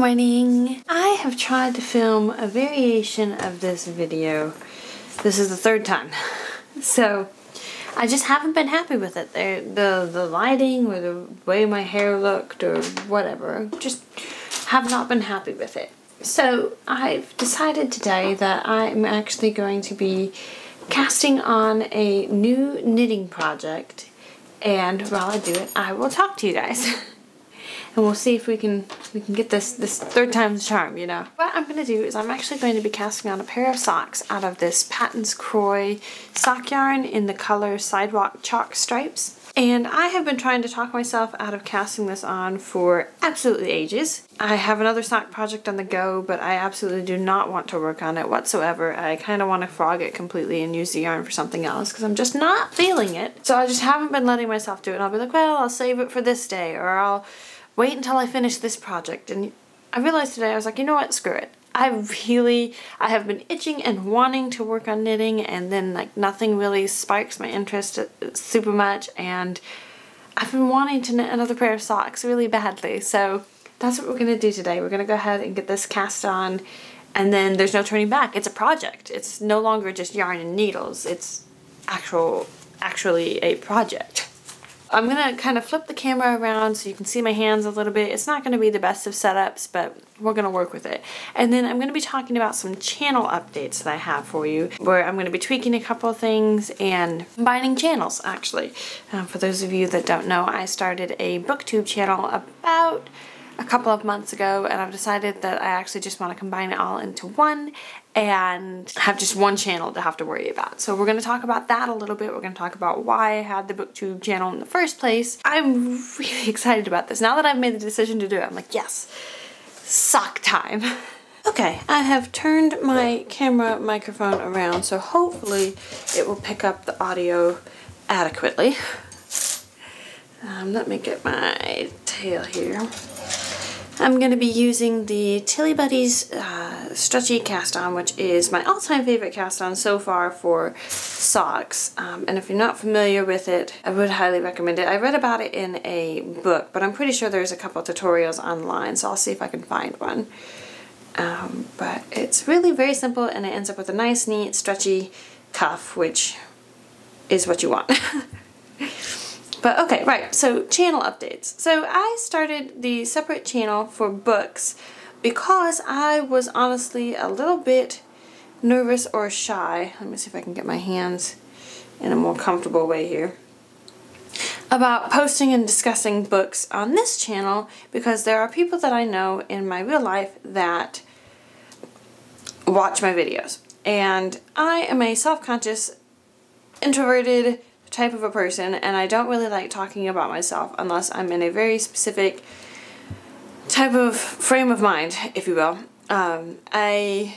morning! I have tried to film a variation of this video. This is the third time. So, I just haven't been happy with it. The lighting or the way my hair looked or whatever. Just have not been happy with it. So, I've decided today that I'm actually going to be casting on a new knitting project. And while I do it, I will talk to you guys. And we'll see if we can get this third time's charm, you know. What I'm going to do is I'm actually going to be casting on a pair of socks out of this Patton's Croy sock yarn in the color Sidewalk Chalk Stripes. And I have been trying to talk myself out of casting this on for absolutely ages. I have another sock project on the go, but I absolutely do not want to work on it whatsoever. I kind of want to frog it completely and use the yarn for something else because I'm just not feeling it. So I just haven't been letting myself do it. And I'll be like, well, I'll save it for this day, or I'll wait until I finish this project. And I realized today, I was like, you know what, screw it. I have been itching and wanting to work on knitting, and then like nothing really sparks my interest super much, and I've been wanting to knit another pair of socks really badly. So that's what we're going to do today. We're going to go ahead and get this cast on, and then there's no turning back. It's a project. It's no longer just yarn and needles. It's actually a project. I'm going to kind of flip the camera around so you can see my hands a little bit. It's not going to be the best of setups, but we're going to work with it. And then I'm going to be talking about some channel updates that I have for you, where I'm going to be tweaking a couple of things and combining channels, actually. For those of you that don't know, I started a booktube channel about a couple of months ago, and I've decided that I actually just want to combine it all into one and have just one channel to have to worry about. So we're going to talk about that a little bit. We're going to talk about why I had the booktube channel in the first place. I'm really excited about this. Now that I've made the decision to do it, I'm like, yes, sock time. Okay, I have turned my camera microphone around, so hopefully it will pick up the audio adequately. Let me get my tail here. I'm going to be using the Tilly Buddies stretchy cast on, which is my all-time favorite cast on so far for socks. And if you're not familiar with it, I would highly recommend it. I read about it in a book, but I'm pretty sure there's a couple tutorials online, so I'll see if I can find one. But it's really very simple, and it ends up with a nice, neat, stretchy cuff, which is what you want. But okay, right, so channel updates. So I started the separate channel for books because I was honestly a little bit nervous or shy. Let me see if I can get my hands in a more comfortable way here. About posting and discussing books on this channel, because there are people that I know in my real life that watch my videos. And I am a self-conscious, introverted type of a person, and I don't really like talking about myself unless I'm in a very specific type of frame of mind, if you will. I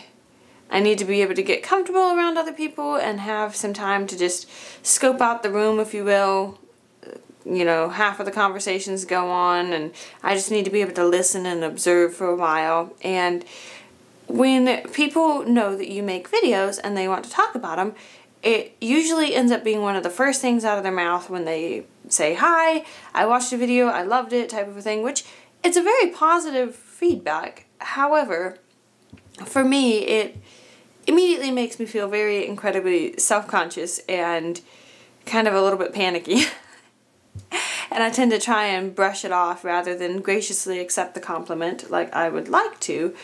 need to be able to get comfortable around other people and have some time to just scope out the room, if you will. You know, half of the conversations go on, and I just need to be able to listen and observe for a while. And when people know that you make videos and they want to talk about them, it usually ends up being one of the first things out of their mouth when they say, hi, I watched a video, I loved it, type of a thing, which it's a very positive feedback. However, for me, it immediately makes me feel very incredibly self-conscious and kind of a little bit panicky. And I tend to try and brush it off rather than graciously accept the compliment like I would like to.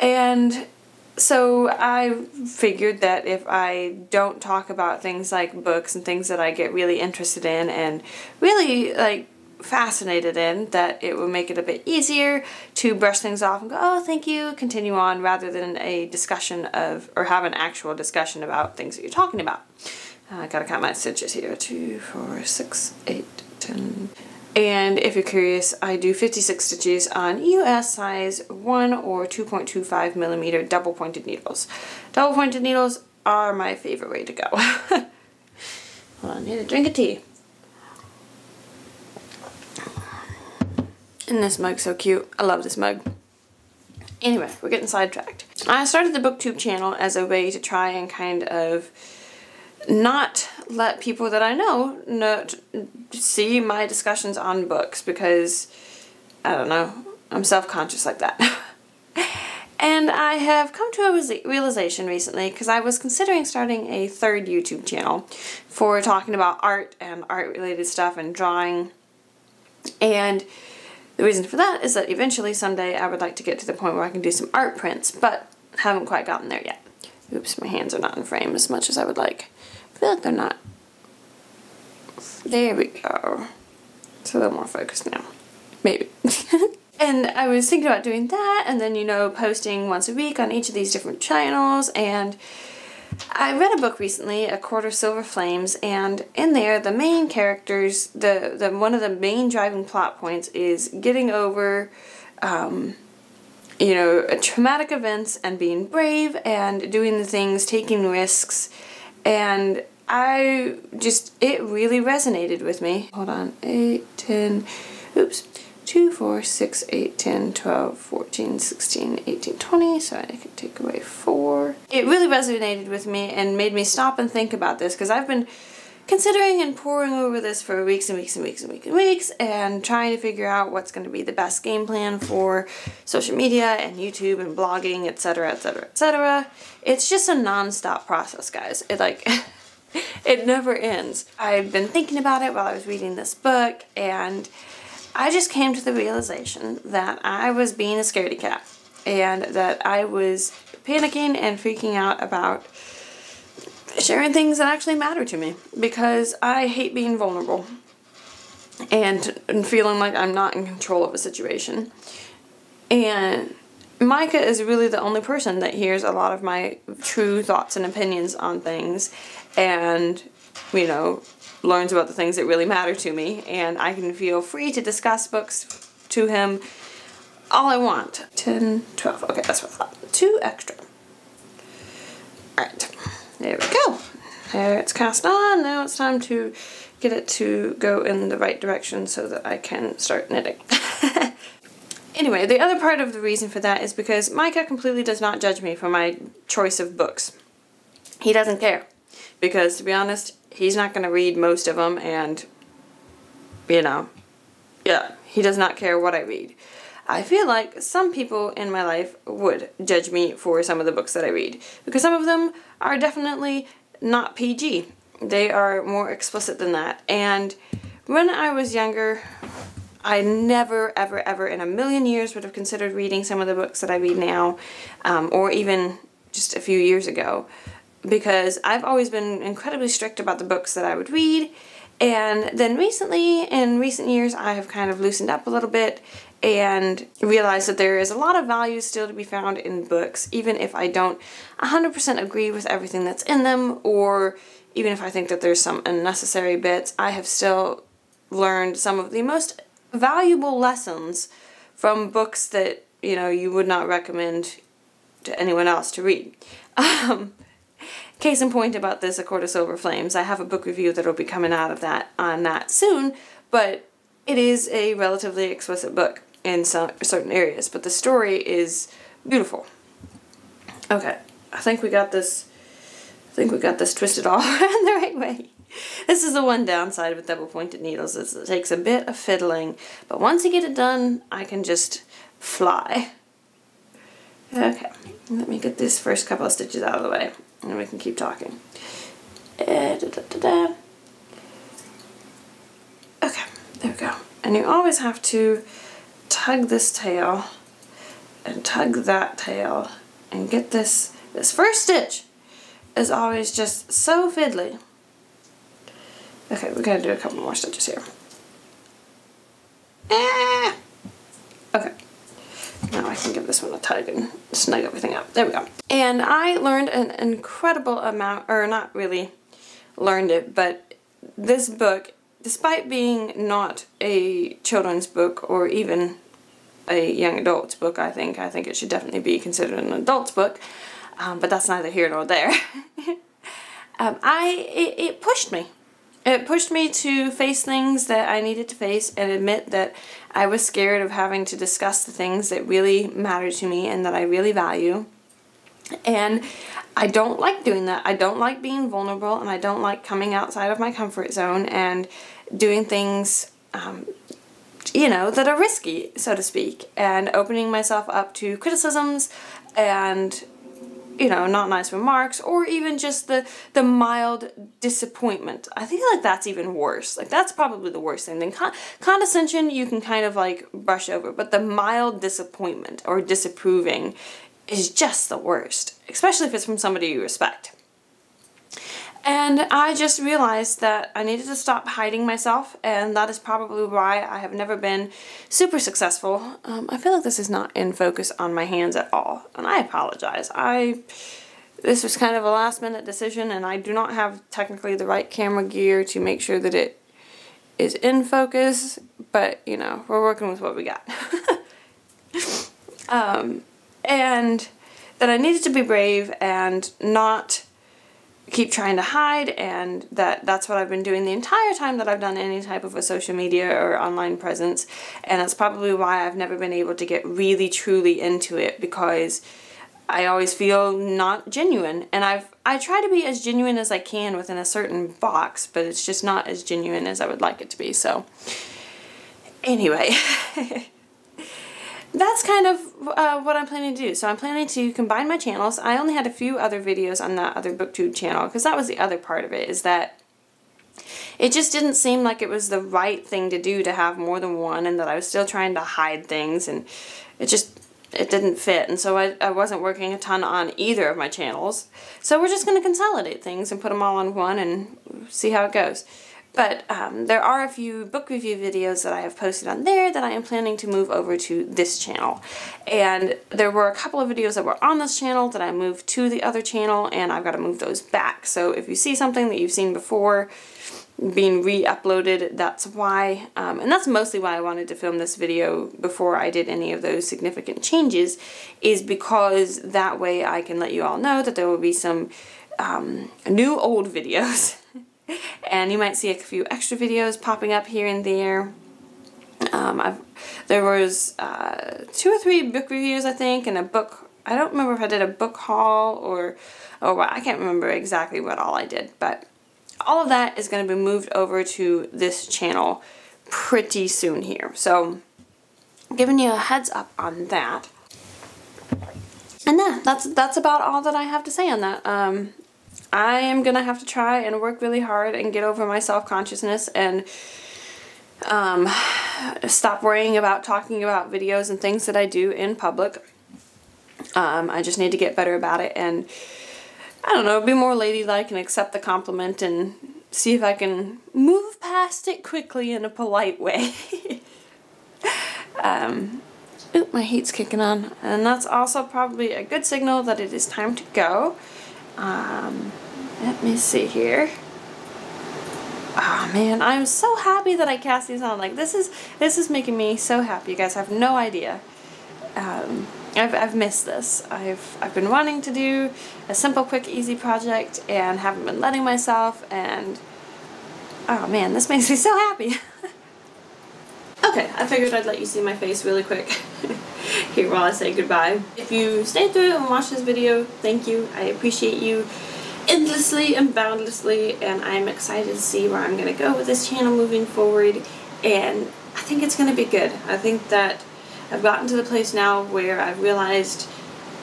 And so I figured that if I don't talk about things like books and things that I get really interested in and really like fascinated in, that it would make it a bit easier to brush things off and go, oh, thank you, continue on, rather than a discussion of, or have an actual discussion about things that you're talking about. I gotta count my stitches here. 2, 4, 6, 8, 10. And if you're curious, I do 56 stitches on US size 1 or 2.25 millimeter double pointed needles. Double pointed needles are my favorite way to go. Hold on, I need a drink of tea. And this mug's so cute. I love this mug. Anyway, we're getting sidetracked. I started the booktube channel as a way to try and kind of not let people that I know see my discussions on books, because I don't know, I'm self-conscious like that. And I have come to a realization recently, because I was considering starting a third YouTube channel for talking about art and art-related stuff and drawing. And the reason for that is that eventually someday I would like to get to the point where I can do some art prints, but haven't quite gotten there yet. Oops, my hands are not in frame as much as I would like. I feel like they're not. There we go. It's a little more focused now. Maybe. And I was thinking about doing that, and then, you know, posting once a week on each of these different channels. And I read a book recently, A Court of Silver Flames, and in there the main characters, one of the main driving plot points is getting over you know, traumatic events and being brave and doing the things, taking risks. And it really resonated with me. Hold on, 8, 10, oops, 2, 4, 6, 8, 10, 12, 14, 16, 18, 20, so I can take away 4. It really resonated with me and made me stop and think about this, because I've been considering and poring over this for weeks and weeks and weeks and weeks and weeks, and trying to figure out what's going to be the best game plan for social media and YouTube and blogging, etc., etc., etc. It's just a non-stop process, guys. It never ends. I've been thinking about it while I was reading this book, and I just came to the realization that I was being a scaredy cat, and that I was panicking and freaking out about sharing things that actually matter to me, because I hate being vulnerable and feeling like I'm not in control of a situation. And Micah is really the only person that hears a lot of my true thoughts and opinions on things, and, you know, learns about the things that really matter to me, and I can feel free to discuss books to him all I want. 10, 12, okay, that's what I thought. 2 extra. Alright. There we go. There, it's cast on. Now it's time to get it to go in the right direction so that I can start knitting. Anyway, the other part of the reason for that is because Micah completely does not judge me for my choice of books. He doesn't care. Because, to be honest, he's not going to read most of them, and, you know, yeah, he does not care what I read. I feel like some people in my life would judge me for some of the books that I read, because some of them are definitely not PG. They are more explicit than that. And when I was younger, I never, ever, ever in a million years would have considered reading some of the books that I read now, or even just a few years ago, because I've always been incredibly strict about the books that I would read. And then recently, in recent years, I have kind of loosened up a little bit and realized that there is a lot of value still to be found in books, even if I don't 100% agree with everything that's in them, or even if I think that there's some unnecessary bits. I have still learned some of the most valuable lessons from books that, you know, you would not recommend to anyone else to read. Case in point about this, A Court of Silver Flames, I have a book review that will be coming out of on that soon, but it is a relatively explicit book in some certain areas, but the story is beautiful. Okay, I think we got this twisted all around the right way. This is the one downside with double-pointed needles, is it takes a bit of fiddling, but once you get it done, I can just fly. Okay, let me get this first couple of stitches out of the way, and we can keep talking. Okay, there we go. And you always have to tug this tail and tug that tail and get this first stitch is always just so fiddly. Okay, we gotta do a couple more stitches here. Okay. Now I can give this one a tug and snug everything up. There we go. And I learned an incredible amount, or not really learned it, but this book, despite being not a children's book or even a young adult's book, I think it should definitely be considered an adult's book, but that's neither here nor there. It pushed me. It pushed me to face things that I needed to face and admit that I was scared of having to discuss the things that really matter to me and that I really value. And I don't like doing that. I don't like being vulnerable, and I don't like coming outside of my comfort zone and doing things you know, that are risky, so to speak, and opening myself up to criticisms and, you know, not nice remarks, or even just the mild disappointment. I feel like that's even worse. Like, that's probably the worst thing. Then condescension you can kind of like brush over, but the mild disappointment or disapproving is just the worst, especially if it's from somebody you respect. And I just realized that I needed to stop hiding myself, and that is probably why I have never been super successful. I feel like this is not in focus on my hands at all, and I apologize. This was kind of a last minute decision, and I do not have technically the right camera gear to make sure that it is in focus, but you know, we're working with what we got. And that I needed to be brave and not keep trying to hide, and that's what I've been doing the entire time that I've done any type of a social media or online presence, and that's probably why I've never been able to get really truly into it, because I always feel not genuine, and I try to be as genuine as I can within a certain box, but it's just not as genuine as I would like it to be. So anyway, that's kind of what I'm planning to do. So I'm planning to combine my channels. I only had a few other videos on that other BookTube channel, because that was the other part of it, is that it just didn't seem like it was the right thing to do to have more than one, and that I was still trying to hide things, and it didn't fit. And so I wasn't working a ton on either of my channels. So we're just going to consolidate things and put them all on one and see how it goes. But there are a few book review videos that I have posted on there that I am planning to move over to this channel. And there were a couple of videos that were on this channel that I moved to the other channel, and I've got to move those back. So if you see something that you've seen before being re-uploaded, that's why. And that's mostly why I wanted to film this video before I did any of those significant changes, is because that way I can let you all know that there will be some new old videos. And you might see a few extra videos popping up here and there. There was 2 or 3 book reviews, I think, and a book. I don't remember if I did a book haul or I can't remember exactly what all I did. But all of that is going to be moved over to this channel pretty soon here. So giving you a heads up on that. And yeah, that's about all that I have to say on that. I am going to have to try and work really hard and get over my self-consciousness and stop worrying about talking about videos and things that I do in public. I just need to get better about it and, I don't know, be more ladylike and accept the compliment and see if I can move past it quickly in a polite way. Oop, my heat's kicking on. And that's also probably a good signal that it is time to go. Let me see here. Oh man, I'm so happy that I cast these on. Like, this is making me so happy. You guys have no idea. I've missed this. I've been wanting to do a simple, quick, easy project and haven't been letting myself, and oh man, this makes me so happy. Okay, I figured I'd let you see my face really quick here while I say goodbye. If you stayed through and watched this video, thank you. I appreciate you endlessly and boundlessly, and I'm excited to see where I'm going to go with this channel moving forward, and I think it's going to be good. I think that I've gotten to the place now where I've realized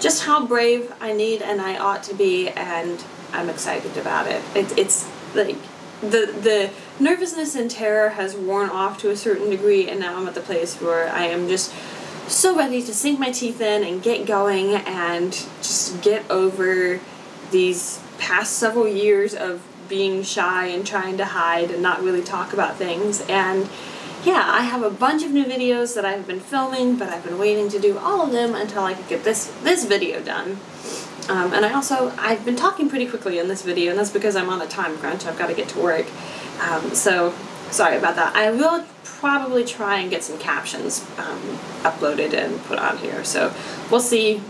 just how brave I need and I ought to be, and I'm excited about it. It's like the nervousness and terror has worn off to a certain degree, and now I'm at the place where I am just so ready to sink my teeth in and get going and just get over these past several years of being shy and trying to hide and not really talk about things. And yeah, I have a bunch of new videos that I've been filming, but I've been waiting to do all of them until I could get this video done. And I've been talking pretty quickly in this video, and that's because I'm on a time crunch. I've got to get to work. So sorry about that. I will probably try and get some captions uploaded and put on here. So we'll see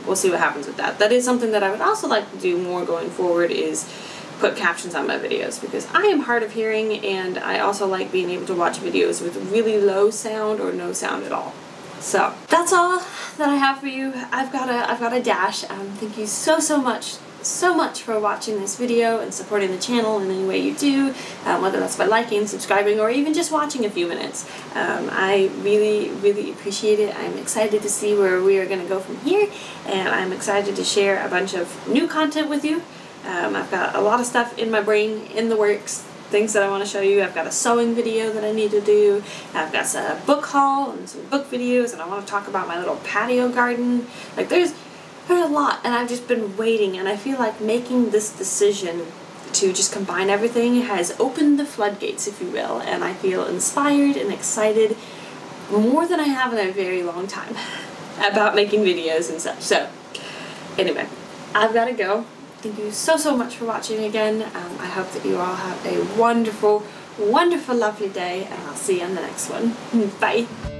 what happens with that. That is something that I would also like to do more going forward, is put captions on my videos, because I am hard of hearing, and I also like being able to watch videos with really low sound or no sound at all. So that's all that I have for you. I've got a dash. Thank you so much so much for watching this video and supporting the channel in any way you do, whether that's by liking, subscribing, or even just watching a few minutes. I really, really appreciate it. I'm excited to see where we are going to go from here, and I'm excited to share a bunch of new content with you. I've got a lot of stuff in my brain, in the works, things that I want to show you. I've got a sewing video that I need to do. I've got a book haul and some book videos, and I want to talk about my little patio garden. Like there's a lot, and I've just been waiting, and I feel like making this decision to just combine everything has opened the floodgates, if you will, and I feel inspired and excited more than I have in a very long time about making videos and such. So anyway, I've got to go. Thank you so much for watching again. I hope that you all have a wonderful, wonderful, lovely day, and I'll see you on the next one. Bye.